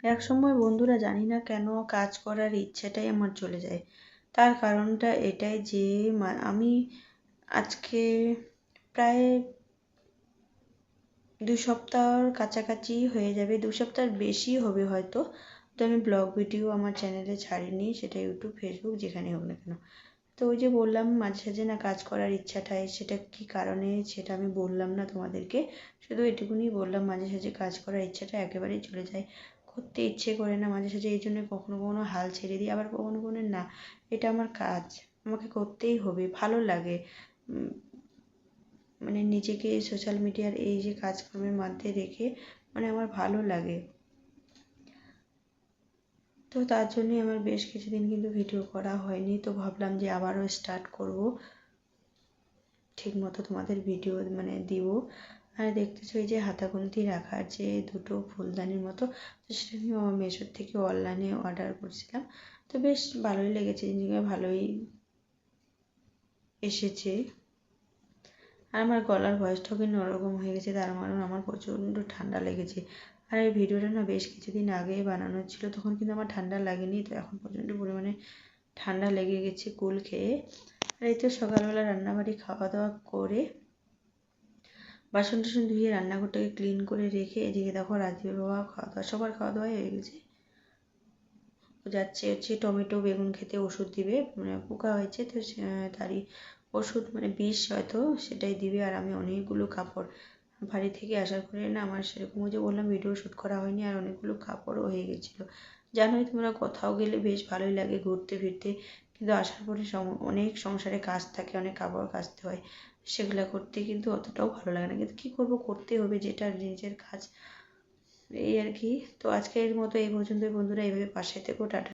একসময় বন্ধুরা জানি না কেন কাজ করার ইচ্ছাটাই আমার চলে যায়। তার কারণটা এটাই যে আমি আজকে প্রায় 2 সপ্তাহর কাছাকাছি হয়ে যাবে, 2 সপ্তাহের বেশি হবে হয়তো। তো আমি ব্লগ ভিডিও আমার চ্যানেলে ছাড়িনি, সেটা ইউটিউব, ফেসবুক যেখানে হোক না কেন। তো ওই যে বললাম মাঝে সাঝে না কাজ করার ইচ্ছাটাই, সেটা কী কারণে সেটা আমি বললাম না তোমাদেরকে, শুধু এটুকুনি বললাম মাঝে সাঝে কাজ করার ইচ্ছাটা একেবারেই চলে যায়, করতে ইচ্ছে করে না মাঝে সাঝে। এই জন্য কখনো কখনো হাল ছেড়ে দিই, আবার কখনো কখনো না, এটা আমার কাজ, আমাকে করতেই হবে, ভালো লাগে। মানে নিজেকে সোশ্যাল মিডিয়ার এই যে কাজকর্মের মধ্যে রেখে মানে আমার ভালো লাগে। তো তার জন্যই আমার বেশ কিছুদিন কিন্তু ভিডিও করা হয়নি। তো ভাবলাম যে আবারও স্টার্ট করব, ঠিক মতো তোমাদের ভিডিও মানে দিব। আর দেখতেছো এই যে হাতাখুন্তি রাখার যে দুটো ফুলদানির মতো, তো সেটা আমি মেশোর থেকে অনলাইনে অর্ডার করছিলাম। তো বেশ ভালোই লেগেছে, জিনিসগুলো ভালোই এসেছে। আর আমার গলার ভয়েসটাও কিন্তু অন্যরকম হয়ে গেছে, তার কারণ আমার প্রচণ্ড ঠান্ডা লেগেছে। আর এই ভিডিওটা না বেশ কিছুদিন আগেই বানানো ছিল, তখন কিন্তু আমার ঠান্ডা লাগেনি। তো এখন প্রচণ্ড পরিমাণে ঠান্ডা লেগে গেছে কুল খেয়ে। আর এই তো সকালবেলা রান্নাবাড়ি খাওয়া দাওয়া করে বাসন টাসন ধুয়ে রান্নাঘরটাকে ক্লিন করে রেখে এদিকে দেখো রাজীবের বাবা খাওয়া দাওয়া, সবার খাওয়া দাওয়াই হয়ে গেছে। ও যাচ্ছে হচ্ছে টমেটো বেগুন খেতে ওষুধ দিবে, মানে পোকা হয়েছে তো তারই ওষুধ, মানে বিষ হয়তো সেটাই দিবে। আর আমি অনেকগুলো কাপড় বাড়ি থেকে আসার পরে না আমার সেরকম, ওই যে বললাম ভিডিও শ্যুট করা হয়নি, আর অনেকগুলো কাপড়ও হয়ে গেছিলো। জানোই তোমরা কোথাও গেলে বেশ ভালোই লাগে ঘুরতে ফিরতে, কিন্তু আসার পরে অনেক সংসারে কাজ থাকে, অনেক কাপড় কাচতে হয়, সেগুলো করতে কিন্তু অতটাও ভালো লাগে না, কিন্তু কী করবো, করতে হবে, যেটা নিজের কাজ, এই আর কি। তো আজকের মতো এই পর্যন্তই বন্ধুরা, এইভাবে পাশে থেকো, টাটা।